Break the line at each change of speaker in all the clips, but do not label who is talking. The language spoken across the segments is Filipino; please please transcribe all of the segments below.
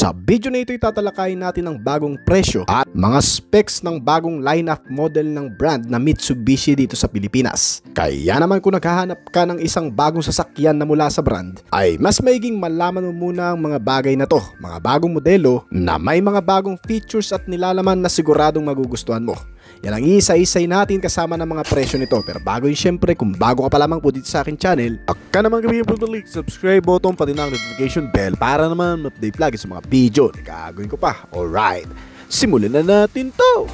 Sa video na ito tatalakayin natin ang bagong presyo at mga specs ng bagong lineup model ng brand na Mitsubishi dito sa Pilipinas. Kaya naman kung naghahanap ka ng isang bagong sasakyan na mula sa brand, ay mas maiging malaman mo muna ang mga bagay na to, mga bagong modelo na may mga bagong features at nilalaman na siguradong magugustuhan mo. Yan ang isa-isay natin kasama ng mga presyo nito. Pero bago yun, syempre, kung bago ka pa lamang po dito sa akin channel, ka naman kami po click subscribe button pati na ang notification bell para naman update lagi sa mga video na gagawin ko pa. Alright, simulan na natin to!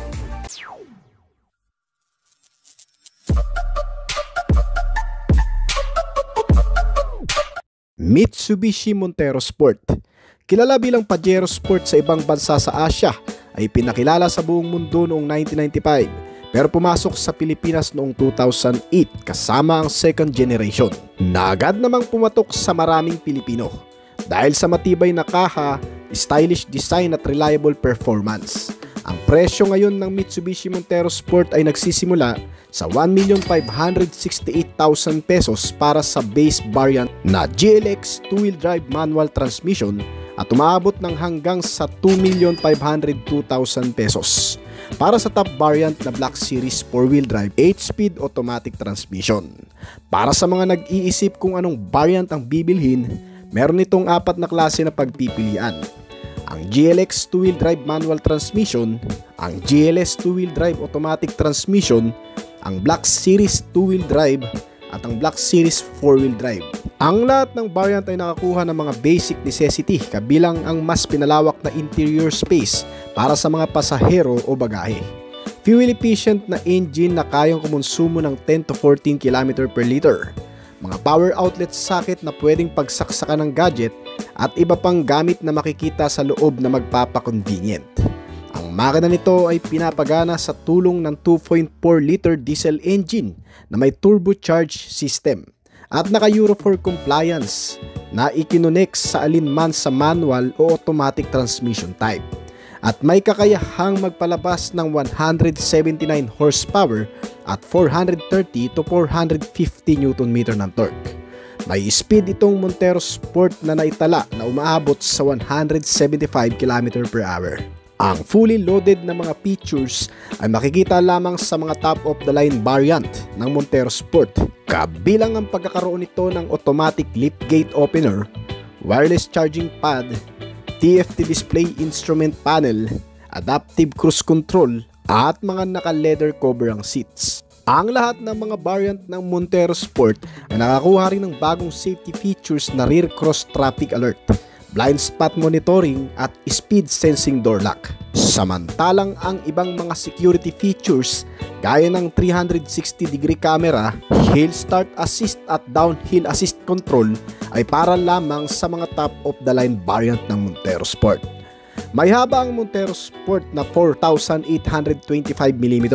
Mitsubishi Montero Sport. Kilala bilang Pajero Sport sa ibang bansa sa Asia, ay pinakilala sa buong mundo noong 1995 pero pumasok sa Pilipinas noong 2008 kasama ang second generation na agad namang pumatok sa maraming Pilipino dahil sa matibay na kaha, stylish design at reliable performance. Ang presyo ngayon ng Mitsubishi Montero Sport ay nagsisimula sa 1,568,000 pesos para sa base variant na GLX 2-wheel drive manual transmission at umaabot ng hanggang sa 2,502,000 pesos para sa top variant na Black Series 4-wheel drive 8-speed automatic transmission. Para sa mga nag-iisip kung anong variant ang bibilhin, meron itong apat na klase na pagpipilian: ang GLX 2-wheel drive manual transmission, ang GLS 2-wheel drive automatic transmission, ang Black Series 2-wheel drive at ang Black Series 4-wheel drive. Ang lahat ng variant ay nakakuha ng mga basic necessity kabilang ang mas pinalawak na interior space para sa mga pasahero o bagahe, fuel efficient na engine na kayang kumonsumo ng 10 to 14 km per liter, mga power outlet socket na pwedeng pagsaksakan ng gadget at iba pang gamit na makikita sa loob na magpapakonvenient. Ang makina nito ay pinapagana sa tulong ng 2.4 liter diesel engine na may turbocharged system at naka Euro 4 compliance na ikinonek sa alinman sa manual o automatic transmission type at may kakayahang magpalabas ng 179 horsepower at 430 to 450 Nm ng torque. May speed itong Montero Sport na naitala na umaabot sa 175 km per hour. Ang fully loaded na mga features ay makikita lamang sa mga top-of-the-line variant ng Montero Sport, kabilang ang pagkakaroon nito ng automatic liftgate opener, wireless charging pad, TFT display instrument panel, adaptive cruise control at mga naka-leather cover ang seats. Ang lahat ng mga variant ng Montero Sport ay nakakuha rin ng bagong safety features na rear cross traffic alert, blind spot monitoring at speed sensing door lock. Samantalang ang ibang mga security features gaya ng 360-degree camera, hill start assist at downhill assist control ay para lamang sa mga top-of-the-line variant ng Montero Sport. May haba ang Montero Sport na 4,825mm,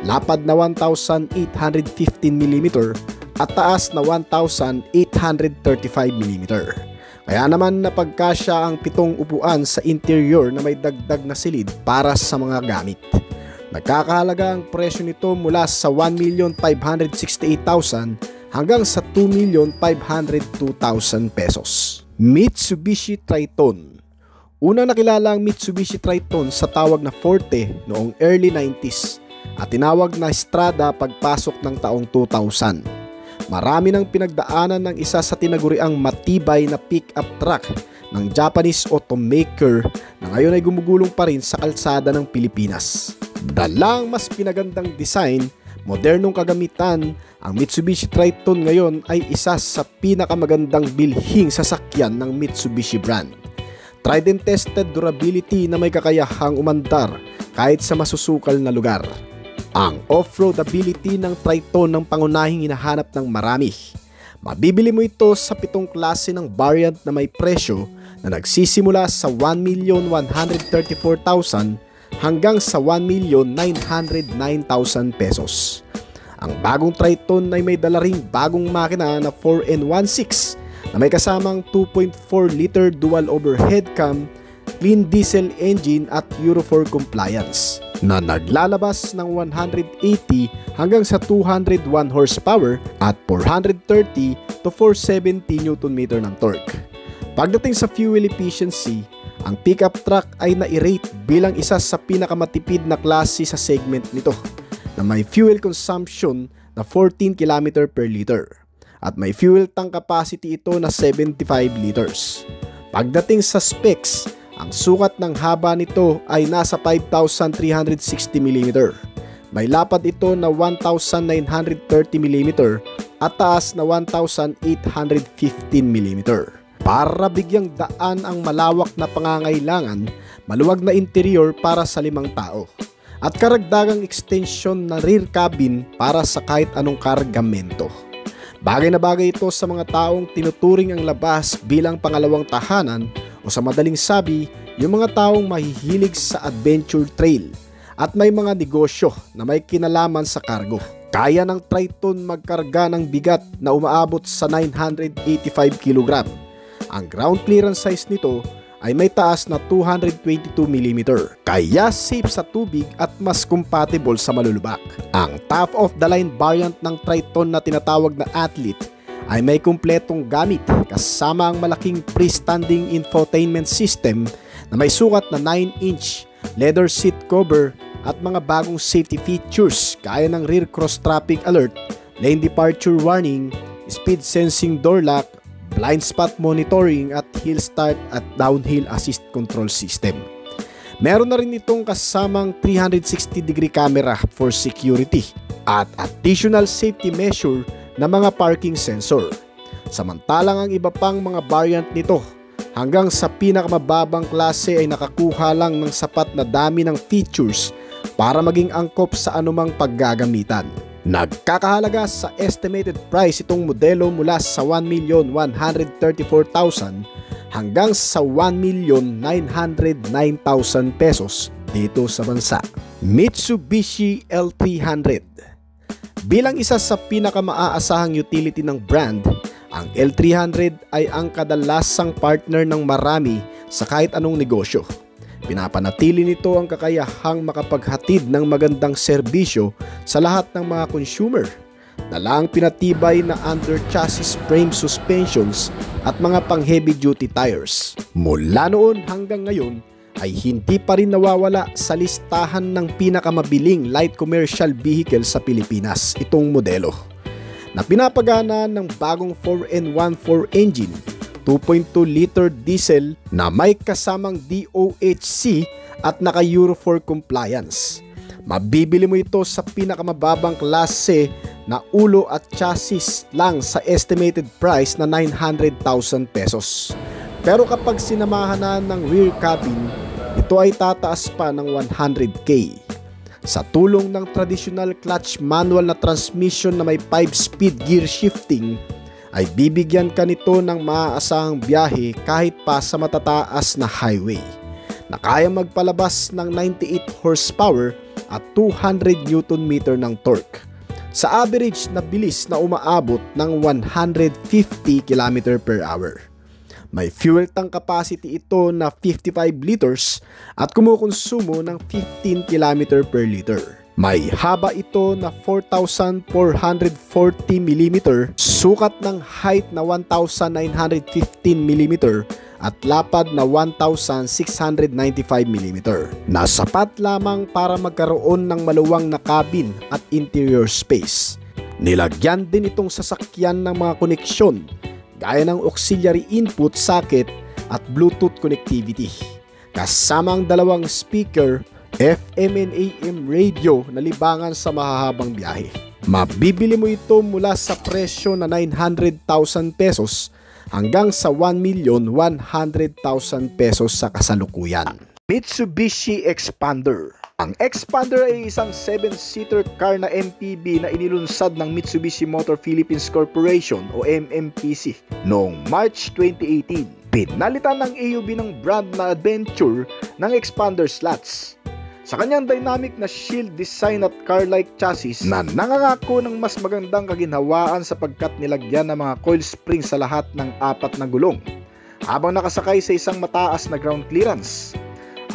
lapad na 1,815mm at taas na 1,835mm. Kaya naman napagkasya ang 7 upuan sa interior na may dagdag na silid para sa mga gamit. Nagkakahalaga ang presyo nito mula sa 1,568,000 hanggang sa 2,502,000 pesos. Mitsubishi Triton. Unang nakilala ang Mitsubishi Triton sa tawag na Forte noong early 90s at tinawag na Strada pagpasok ng taong 2000. Marami nang pinagdaanan ng isa sa tinaguriang matibay na pick-up truck ng Japanese automaker na ngayon ay gumugulong pa rin sa kalsada ng Pilipinas. Dalang mas pinagandang design, modernong kagamitan, ang Mitsubishi Triton ngayon ay isa sa pinakamagandang bilhing sasakyan ng Mitsubishi brand. Tried and tested durability na may kakayahang umandar kahit sa masusukal na lugar. Ang off-road ability ng Triton ng pangunahing hinahanap ng marami. Mabibili mo ito sa 7 klase ng variant na may presyo na nagsisimula sa 1,134,000 hanggang sa 1,909,000 pesos. Ang bagong Triton ay may dala ring bagong makina na 4N16 na may kasamang 2.4 liter dual overhead cam, clean diesel engine at Euro 4 compliance na naglalabas ng 180 hanggang sa 201 horsepower at 430 to 470 Nm ng torque. Pagdating sa fuel efficiency, Ang pickup truck ay na-rate bilang isa sa pinakamatipid na klase sa segment nito na may fuel consumption na 14 km per liter at may fuel tank capacity ito na 75 liters. Pagdating sa specs, ang sukat ng haba nito ay nasa 5,360 mm. May lapad ito na 1,930 mm at taas na 1,815 mm. Para bigyang daan ang malawak na pangangailangan, maluwag na interior para sa 5 tao at karagdagang extension na rear cabin para sa kahit anong kargamento. Bagay na bagay ito sa mga taong tinuturing ang labas bilang pangalawang tahanan o sa madaling sabi, yung mga taong mahihilig sa adventure trail at may mga negosyo na may kinalaman sa cargo. Kaya ng Triton magkarga ng bigat na umaabot sa 985 kg. Ang ground clearance size nito ay may taas na 222 mm, kaya safe sa tubig at mas compatible sa malulubak. Ang top of the line variant ng Triton na tinatawag na Athlete ay may kumpletong gamit kasama ang malaking freestanding infotainment system na may sukat na 9-inch leather seat cover at mga bagong safety features gaya ng rear cross traffic alert, lane departure warning, speed sensing door lock, blind spot monitoring at hill start at downhill assist control system. Meron na rin itong kasamang 360-degree camera for security at additional safety measure na mga parking sensor. Samantalang ang iba pang mga variant nito hanggang sa pinakamababang klase ay nakakuha lang ng sapat na dami ng features para maging angkop sa anumang paggagamitan. Nagkakahalaga sa estimated price itong modelo mula sa 1,134,000 hanggang sa 1,909,000 pesos dito sa bansa. Mitsubishi L300. Bilang isa sa pinakamaasahang utility ng brand, ang L300 ay ang kadalasang partner ng marami sa kahit anong negosyo. Pinapanatili nito ang kakayahang makapaghatid ng magandang serbisyo sa lahat ng mga consumer. Dala ang pinatibay na under chassis frame suspensions at mga pang heavy duty tires. Mula noon hanggang ngayon ay hindi pa rin nawawala sa listahan ng pinakamabiling light commercial vehicle sa Pilipinas itong modelo, na pinapagana ng bagong 4N14 engine, 2.2 liter diesel na may kasamang DOHC at naka Euro 4 compliance. Mabibili mo ito sa pinakamababang klase na ulo at chassis lang sa estimated price na 900,000 pesos. Pero kapag sinamahan na ng rear cabin, ito ay tataas pa ng 100K. Sa tulong ng traditional clutch manual na transmission na may 5-speed gear shifting, ay bibigyan ka nito ng maaasahang biyahe kahit pa sa matataas na highway, na kayang magpalabas ng 98 horsepower at 200 Nm ng torque sa average na bilis na umaabot ng 150 km per hour. May fuel tank capacity ito na 55 liters at kumukonsumo ng 15 km per liter. May haba ito na 4,440 mm, sukat ng height na 1,915 mm at lapad na 1,695 mm, na sapat lamang para magkaroon ng maluwang na cabin at interior space. Nilagyan din itong sasakyan ng mga koneksyon gaya ng auxiliary input socket at Bluetooth connectivity, kasamang dalawang speaker, FM and AM radio na libangan sa mahahabang biyahe. Mabibili mo ito mula sa presyo na 900,000 pesos hanggang sa 1,100,000 pesos sa kasalukuyan. Mitsubishi Xpander. Ang Xpander ay isang 7-seater car na MPV na inilunsad ng Mitsubishi Motor Philippines Corporation o MMPC noong March 2018. Pinalitan ng AUV ng brand na Adventure ng Xpander slots sa kanyang dynamic na shield design at car-like chassis na nangangako ng mas magandang kaginhawaan sapagkat nilagyan ng mga coil spring sa lahat ng 4 na gulong habang nakasakay sa isang mataas na ground clearance.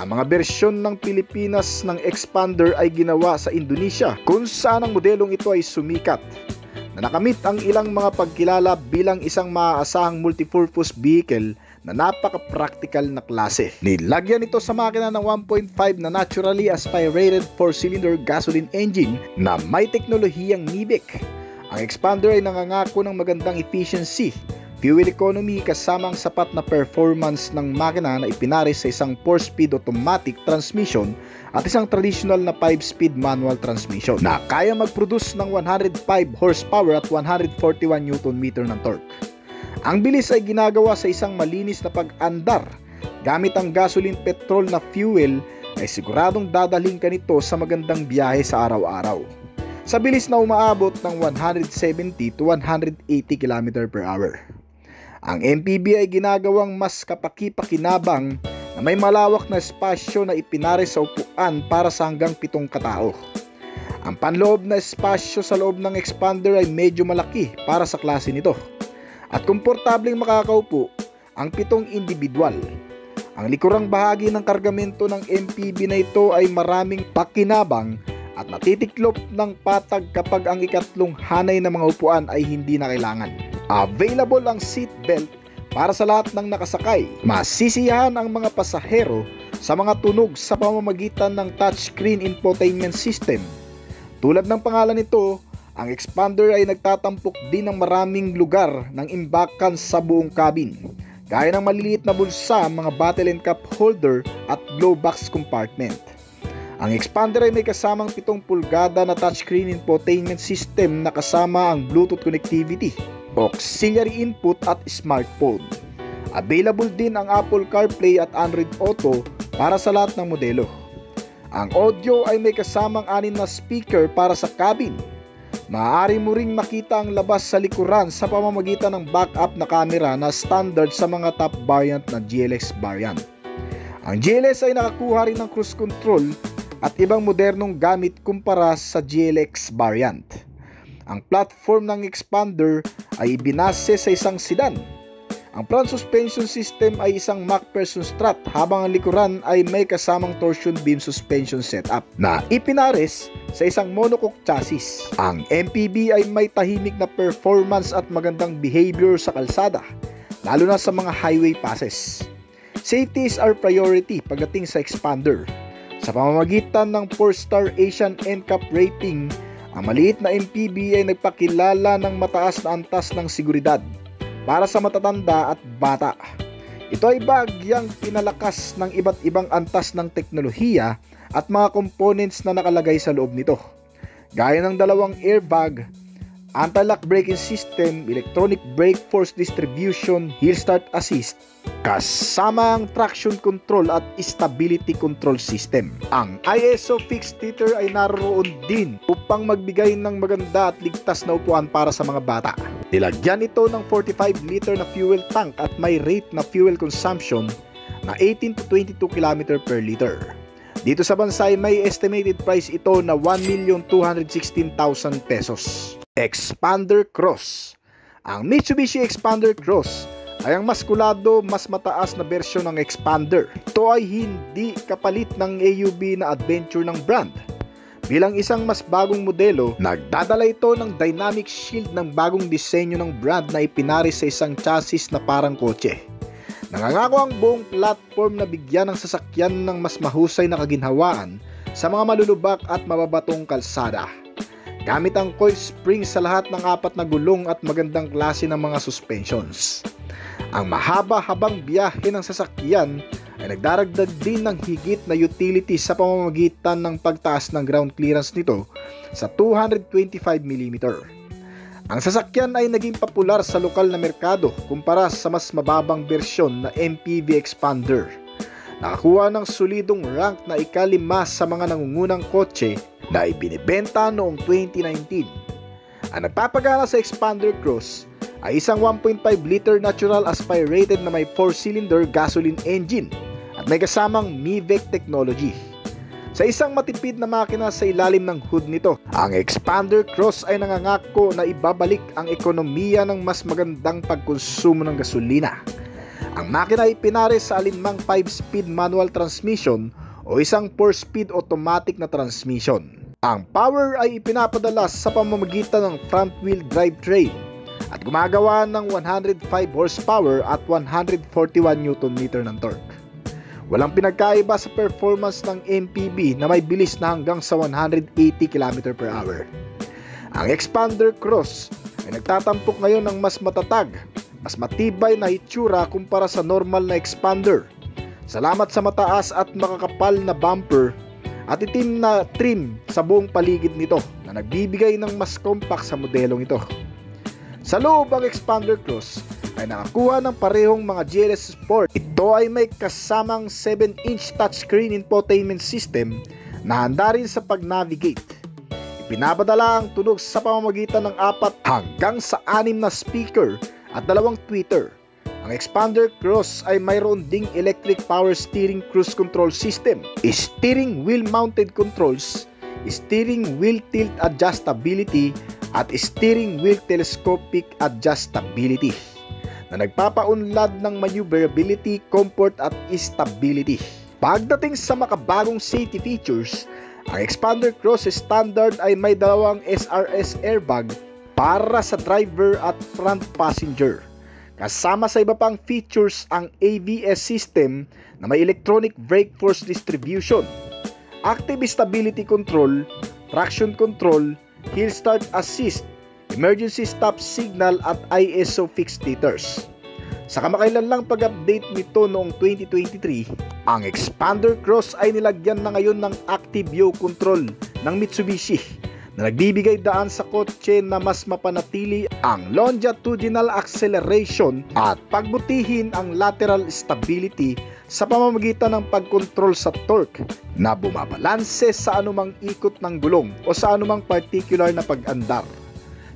Ang mga bersyon ng Pilipinas ng Xpander ay ginawa sa Indonesia, kung saan ang modelong ito ay sumikat na nakamit ang ilang mga pagkilala bilang isang maaasahang multipurpose vehicle na napaka-practical na klase. Nilagyan ito sa makina ng 1.5 na naturally aspirated 4-cylinder gasoline engine na may teknolohiyang MIVEC. Ang expander ay nangangako ng magandang efficiency, fuel economy kasamang sapat na performance ng makina na ipinares sa isang 4-speed automatic transmission at isang traditional na 5-speed manual transmission na kaya mag-produce ng 105 horsepower at 141 Nm ng torque. Ang bilis ay ginagawa sa isang malinis na pag-andar. Gamit ang gasoline petrol na fuel ay siguradong dadalhin ka nito sa magandang biyahe sa araw-araw. Sa bilis na umaabot ng 170 to 180 km/h. Ang MPV ay ginagawang mas kapaki-pakinabang na may malawak na espasyo na ipinares sa upuan para sa hanggang 7 katao. Ang panloob na espasyo sa loob ng expander ay medyo malaki para sa klase nito. At komportableng makakaupo ang 7 individual. Ang likurang bahagi ng kargamento ng MPV na ito ay maraming pakinabang at natitiklop ng patag kapag ang ikatlong hanay ng mga upuan ay hindi na kailangan. Available ang seat belt para sa lahat ng nakasakay. Masisiyahan ang mga pasahero sa mga tunog sa pamamagitan ng touchscreen infotainment system. Tulad ng pangalan nito, ang expander ay nagtatampok din ng maraming lugar ng imbakan sa buong cabin, gaya ng maliliit na bulsa, mga bottle and cup holder at glove box compartment. Ang expander ay may kasamang 7 pulgada na touchscreen infotainment system na kasama ang Bluetooth connectivity, auxiliary input at smartphone. Available din ang Apple CarPlay at Android Auto para sa lahat ng modelo. Ang audio ay may kasamang 6 na speaker para sa cabin. Maaari mo ring makita ang labas sa likuran sa pamamagitan ng backup na camera na standard sa mga top variant na GLX variant. Ang GLS ay nakakuha rin ng cruise control at ibang modernong gamit kumpara sa GLX variant. Ang platform ng expander ay ibinase sa isang sedan. Ang front suspension system ay isang MacPherson strut habang ang likuran ay may kasamang torsion beam suspension setup na ipinares sa isang monocoque chassis. Ang MPV ay may tahimik na performance at magandang behavior sa kalsada, lalo na sa mga highway passes. Safety is our priority pagdating sa expander. Sa pamamagitan ng 4-star Asian NCAP rating, ang maliit na MPV ay nagpakilala ng mataas na antas ng seguridad para sa matatanda at bata. Ito ay bagyang pinalakas ng iba't ibang antas ng teknolohiya at mga components na nakalagay sa loob nito, gaya ng 2 airbag, anti-lock braking system, electronic brake force distribution, hill start assist, kasama ang traction control at stability control system. Ang ISO fixed heater ay naroon din upang magbigay ng maganda at ligtas na upuan para sa mga bata. Nilagyan ito ng 45-liter na fuel tank at may rate na fuel consumption na 18 to 22 km per liter. Dito sa bansa ay may estimated price ito na 1,216,000 pesos. Expander Cross. Ang Mitsubishi Expander Cross ay ang maskulado, mas mataas na bersyon ng expander. Ito ay hindi kapalit ng AUV na adventure ng brand. Bilang isang mas bagong modelo, nagdadala ito ng dynamic shield ng bagong disenyo ng brand na ipinares sa isang chassis na parang kotse. Nangangako ang buong platform na bigyan ng sasakyan ng mas mahusay na kaginhawaan sa mga malulubak at mababatong kalsada. Gamit ang coil springs sa lahat ng 4 na gulong at magandang klase ng mga suspensions. Ang mahaba-habang biyahe ng sasakyan ay nagdaragdag din ng higit na utility sa pamamagitan ng pagtaas ng ground clearance nito sa 225mm. Ang sasakyan ay naging popular sa lokal na merkado kumpara sa mas mababang bersyon na MPV Expander. Nakakuha ng solidong rank na ika-5 sa mga nangungunang kotse na ibinibenta noong 2019. Ang nagpapagana sa Expander Cross ay isang 1.5-liter natural aspirated na may 4-cylinder gasoline engine at may kasamang MIVEC technology. Sa isang matipid na makina sa ilalim ng hood nito, ang Expander Cross ay nangangako na ibabalik ang ekonomiya ng mas magandang pagkonsumo ng gasolina. Ang makina ay pinares sa alinmang 5-speed manual transmission o isang 4-speed automatic na transmission. Ang power ay ipinapadala sa pamamagitan ng front-wheel drive train at gumagawa ng 105 horsepower at 141 Nm ng torque. Walang pinagkaiba sa performance ng MPV na may bilis na hanggang sa 180 km/h. Ang Xpander Cross ay nagtatampok ngayon ng mas matatag, mas matibay na hitsura kumpara sa normal na Xpander. Salamat sa mataas at makakapal na bumper at itim na trim sa buong paligid nito na nagbibigay ng mas compact sa modelong ito. Sa loob, ang Xpander Cross ay nakakuha ng parehong mga GLS Sport. Ito ay may kasamang 7-inch touchscreen infotainment system na handa rin sa pag-navigate. Ipinapadala ang tunog sa pamamagitan ng 4 hanggang sa 6 na speaker at 2 tweeter. Ang Xpander Cross ay mayroon ding electric power steering cruise control system, steering wheel mounted controls, steering wheel tilt adjustability at steering wheel telescopic adjustability na nagpapaunlad ng maneuverability, comfort at stability. Pagdating sa makabagong safety features, ang Xpander Cross standard ay may 2 SRS airbag para sa driver at front passenger. Kasama sa iba pang features ang ABS system na may electronic brake force distribution, active stability control, traction control, hill start assist, emergency stop signal at ISO fixed status. Sa kamakailan lang pag-update nito noong 2023, ang Xpander Cross ay nilagyan na ngayon ng active yaw control ng Mitsubishi na nagbibigay daan sa kotse na mas mapanatili ang longitudinal acceleration at pagbutihin ang lateral stability sa pamamagitan ng pagkontrol sa torque na bumabalanse sa anumang ikot ng gulong o sa anumang particular na pag-andar.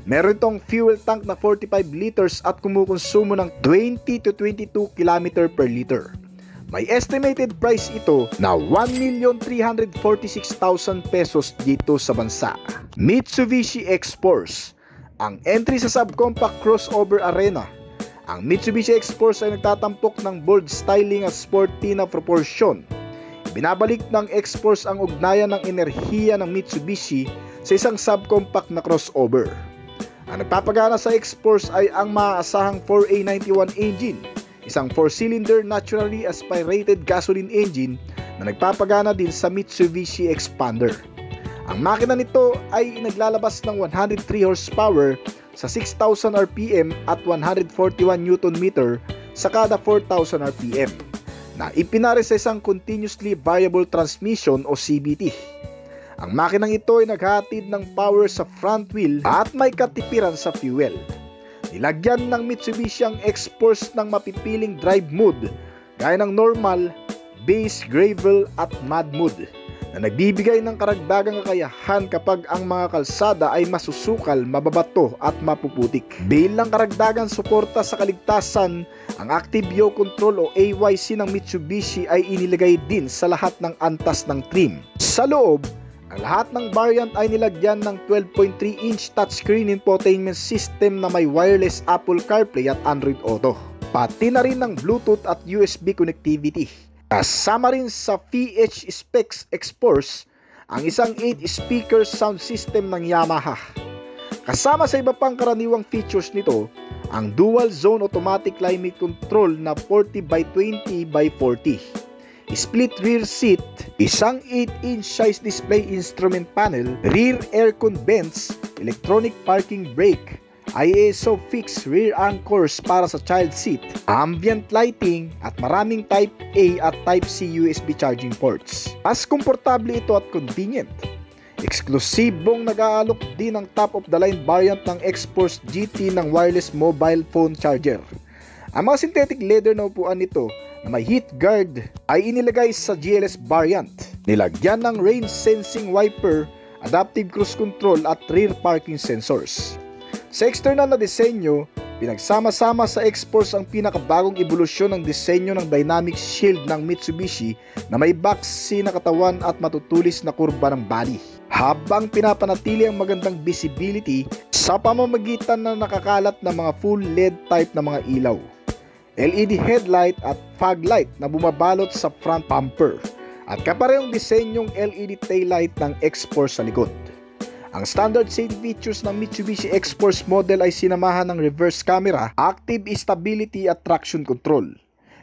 Meron itong fuel tank na 45 liters at kumukonsumo ng 20 to 22 km per liter. May estimated price ito na 1,346,000 pesos dito sa bansa. Mitsubishi X-Force, ang entry sa subcompact crossover arena. Ang Mitsubishi X-Force ay nagtatampok ng bold styling at sporty na proportion. Binabalik ng X-Force ang ugnayan ng enerhiya ng Mitsubishi sa isang subcompact na crossover. Ang nagpapagana sa X-Force ay ang maaasahang 4A91 engine, isang 4-cylinder naturally aspirated gasoline engine na nagpapagana din sa Mitsubishi Xpander. Ang makina nito ay naglalabas ng 103 horsepower sa 6,000 RPM at 141 Nm sa kada 4,000 RPM na ipinare sa isang continuously variable transmission o CVT. Ang makinang ito ay naghatid ng power sa front wheel at may katipiran sa fuel. Nilagyan ng Mitsubishi ang X-Force ng mapipiling drive mode gaya ng normal, base, gravel at mud mode na nagbibigay ng karagdagang kakayahan kapag ang mga kalsada ay masusukal, mababato at mapuputik. Bilang karagdagang suporta sa kaligtasan, ang Active Yaw Control o AYC ng Mitsubishi ay inilagay din sa lahat ng antas ng trim. Sa loob, ang lahat ng variant ay nilagyan ng 12.3-inch touchscreen infotainment system na may wireless Apple CarPlay at Android Auto. Pati na rin ng Bluetooth at USB connectivity. Kasama rin sa VH Specs X-Force ang isang 8-speaker sound system ng Yamaha. Kasama sa iba pang karaniwang features nito, ang dual zone automatic climate control na 40x20x40. Split rear seat, isang 8-inch size display instrument panel, rear aircon vents, electronic parking brake, ISO fixed rear anchors para sa child seat, ambient lighting at maraming Type A at Type C USB charging ports. Mas komportable ito at convenient. Eksklusibong nag-aalok din ng top-of-the-line variant ng X-Force GT ng wireless mobile phone charger. Ang mga synthetic leather na upuan nito na may heat guard ay inilagay sa GLS variant. Nilagyan ng rain sensing wiper, adaptive cruise control at rear parking sensors. Sa external na disenyo, pinagsama-sama sa X-Force ang pinakabagong ebolusyon ng disenyo ng dynamic shield ng Mitsubishi na may boxy na katawan at matutulis na kurba ng bali, habang pinapanatili ang magandang visibility sa pamamagitan ng nakakalat na mga full LED type na mga ilaw, LED headlight at fog light na bumabalot sa front bumper at kaparehong disenyong LED taillight ng X-Force sa likod. Ang standard safety features ng Mitsubishi X-Force model ay sinamahan ng reverse camera, active stability at traction control.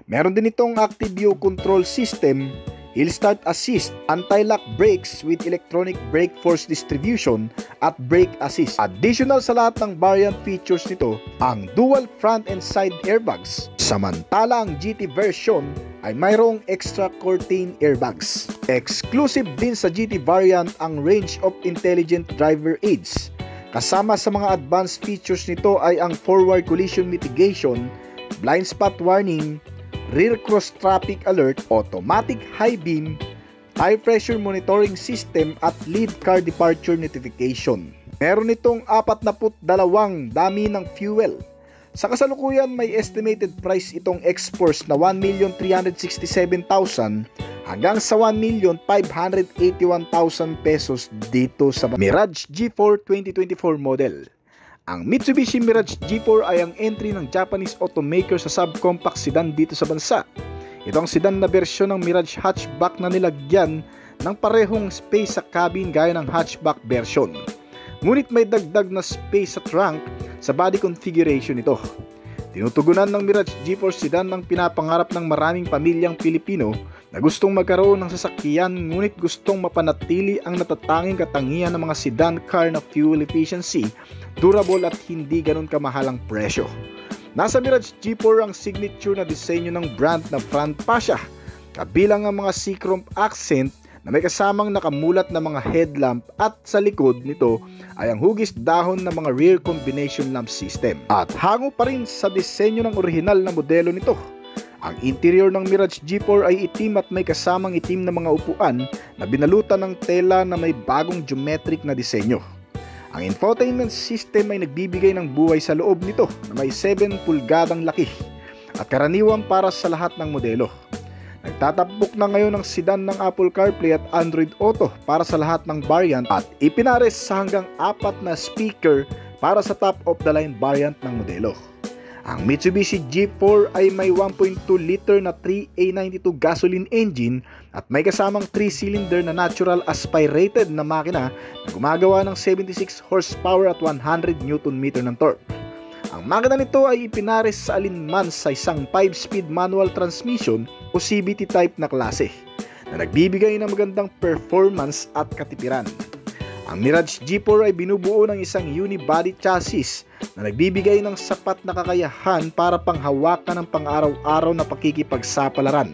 Meron din itong active view control system, hill start assist, anti-lock brakes with electronic brake force distribution at brake assist. Additional sa lahat ng variant features nito, ang dual front and side airbags. Samantala ang GT version ay mayroong extra curtain airbags. Exclusive din sa GT variant ang range of intelligent driver aids. Kasama sa mga advanced features nito ay ang forward collision mitigation, blind spot warning, rear cross traffic alert, automatic high beam, tire pressure monitoring system at lead car departure notification. Meron itong 42 dami ng fuel. Sa kasalukuyan may estimated price itong X-Force na 1,367,000 hanggang sa 1,581,000 pesos dito sa Mirage G4 2024 model. Ang Mitsubishi Mirage G4 ay ang entry ng Japanese automaker sa subcompact sedan dito sa bansa. Ito ang sedan na bersyon ng Mirage hatchback na nilagyan ng parehong space sa cabin gaya ng hatchback version. Ngunit may dagdag na space sa trunk sa body configuration nito. Tinutugunan ng Mirage G4 sedan ang pinapangarap ng maraming pamilyang Pilipino na gustong magkaroon ng sasakyan ngunit gustong mapanatili ang natatanging katangian ng mga sedan car na fuel efficiency, durable at hindi ganun kamahalang presyo. Nasa Mirage G4 ang signature na disenyo ng brand na front fascia, kabilang ang mga C-chrome accent na may kasamang nakamulat na mga headlamp at sa likod nito ay ang hugis dahon ng mga rear combination lamp system. At hango pa rin sa disenyo ng orihinal na modelo nito. Ang interior ng Mirage G4 ay itim at may kasamang itim na mga upuan na binalutan ng tela na may bagong geometric na disenyo. Ang infotainment system ay nagbibigay ng buhay sa loob nito na may 7 pulgadang laki at karaniwan para sa lahat ng modelo. Nagtatapok na ngayon ang sedan ng Apple CarPlay at Android Auto para sa lahat ng variant at ipinares sa hanggang 4 na speaker para sa top of the line variant ng modelo. Ang Mitsubishi G4 ay may 1.2 liter na 3A92 gasoline engine at may kasamang 3-cylinder na natural aspirated na makina na gumagawa ng 76 horsepower at 100 Nm ng torque. Ang makina nito ay ipinares sa alinman sa isang 5-speed manual transmission o CVT type na klase na nagbibigay ng magandang performance at katipiran. Ang Mirage G4 ay binubuo ng isang unibody chassis na nagbibigay ng sapat na kakayahan para panghawakan ng pang-araw-araw na pakikipagsapalaran.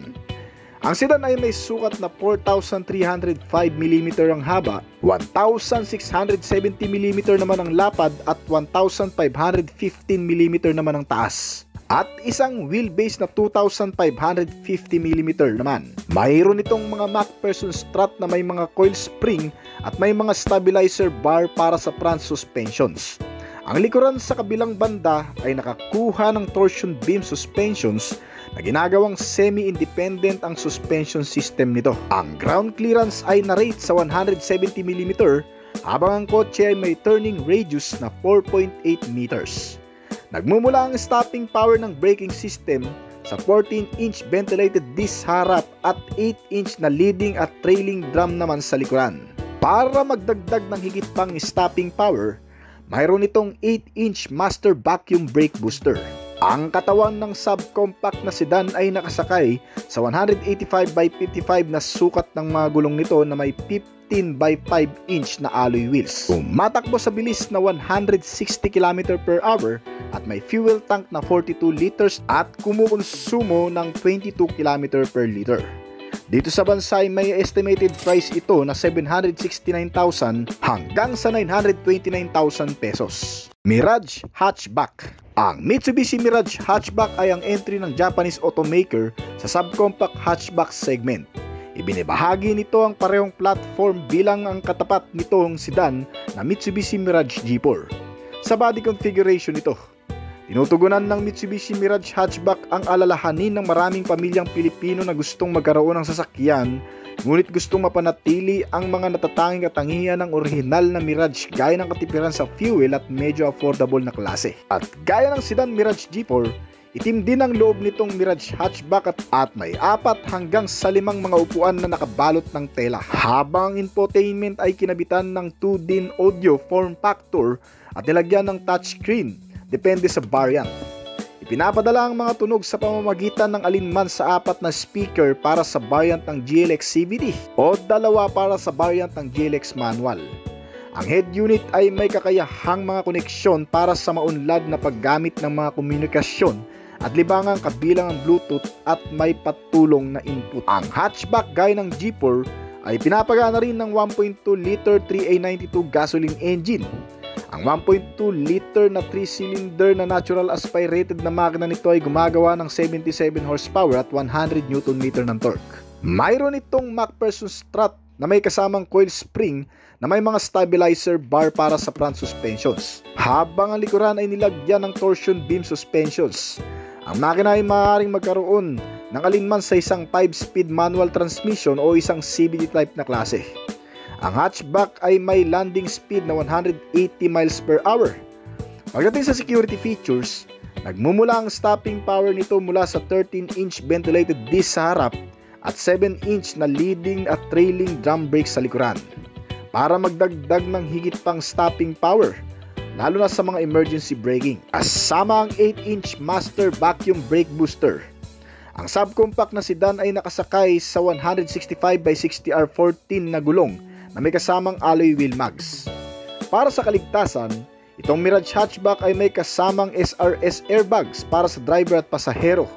Ang sedan ay may sukat na 4,305mm ang haba, 1,670mm naman ang lapad at 1,515mm naman ang taas. At isang wheelbase na 2,550mm naman. Mayroon itong mga MacPherson strut na may mga coil spring at may mga stabilizer bar para sa front suspensions. Ang likuran sa kabilang banda ay nakakuha ng torsion beam suspensions na ginagawang semi-independent ang suspension system nito. Ang ground clearance ay na-rate sa 170mm habang ang kotse ay may turning radius na 4.8 meters. Nagmumula ang stopping power ng braking system sa 14-inch ventilated disc harap at 8-inch na leading at trailing drum naman sa likuran. Para magdagdag ng higit pang stopping power, mayroon itong 8-inch master vacuum brake booster. Ang katawan ng subcompact na sedan ay nakasakay sa 185x55 na sukat ng mga gulong nito na may 15x5-inch na alloy wheels. Tumatakbo sa bilis na 160 km/h at may fuel tank na 42 liters at kumukonsumo ng 22 km/liter. Dito sa bansa ay may estimated price ito na 769,000 hanggang sa 929,000 pesos. Mirage Hatchback. Ang Mitsubishi Mirage Hatchback ay ang entry ng Japanese automaker sa subcompact hatchback segment. Ibinibahagi nito ang parehong platform bilang ang katapat nitong sedan na Mitsubishi Mirage G4. Sa body configuration nito, tinutugunan ng Mitsubishi Mirage Hatchback ang alalahanin ng maraming pamilyang Pilipino na gustong magkaroon ng sasakyan ngunit gustong mapanatili ang mga natatanging katangian ng orihinal na Mirage gaya ng katipiran sa fuel at medyo affordable na klase. At gaya ng sedan Mirage G4, Itim din ang loob nitong Mirage hatchback at may 4 hanggang sa 5 mga upuan na nakabalot ng tela. Habang ang infotainment ay kinabitan ng 2-din audio form factor at nilagyan ng touchscreen, depende sa variant. Ipinapadala ang mga tunog sa pamamagitan ng alinman sa 4 na speaker para sa variant ng GLX CVT o 2 para sa variant ng GLX manual. Ang head unit ay may kakayahang mga koneksyon para sa maunlad na paggamit ng mga komunikasyon at libangang kabilang ang Bluetooth at may patulong na input. Ang hatchback gaya ng G4 ay pinapagana rin ng 1.2 liter 3A92 gasoline engine. Ang 1.2 liter na 3-cylinder na natural aspirated na makina nito ay gumagawa ng 77 horsepower at 100 Nm ng torque. Mayroon itong MacPherson strut na may kasamang coil spring na may mga stabilizer bar para sa front suspensions, habang ang likuran ay nilagyan ng torsion beam suspensions. Ang makina ay maaaring magkaroon ng alinman sa isang 5-speed manual transmission o isang CVT type na klase. Ang hatchback ay may landing speed na 180 miles per hour. Pagdating sa security features, nagmumula ang stopping power nito mula sa 13-inch ventilated disc sa harap at 7-inch na leading at trailing drum brakes sa likuran para magdagdag ng higit pang stopping power, lalo na sa mga emergency braking. Kasama ang 8-inch master vacuum brake booster. Ang subcompact na sedan ay nakasakay sa 165/60R14 na gulong na may kasamang alloy wheel mags. Para sa kaligtasan, itong Mirage hatchback ay may kasamang SRS airbags para sa driver at pasahero.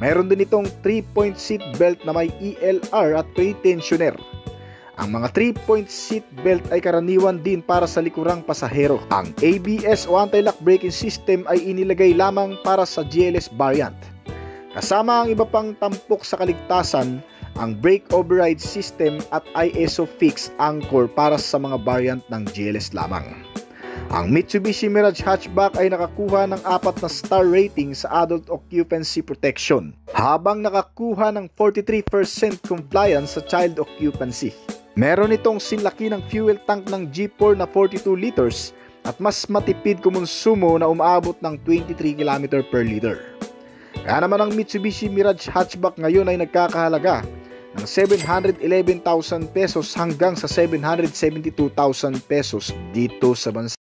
Mayroon din itong 3-point seat belt na may ELR at pre-tensioner. Ang mga 3-point seat belt ay karaniwan din para sa likurang pasahero. Ang ABS o anti-lock braking system ay inilagay lamang para sa GLS variant. Kasama ang iba pang tampok sa kaligtasan, ang brake override system at ISO fixed anchor para sa mga variant ng GLS lamang. Ang Mitsubishi Mirage hatchback ay nakakuha ng 4 na star rating sa adult occupancy protection, habang nakakuha ng 43% compliance sa child occupancy. Meron itong sinlaki ng fuel tank ng G4 na 42 liters at mas matipid kumonsumo na umaabot ng 23 km per liter. Kaya naman ang Mitsubishi Mirage hatchback ngayon ay nagkakahalaga ng 711,000 pesos hanggang sa 772,000 pesos dito sa bansa.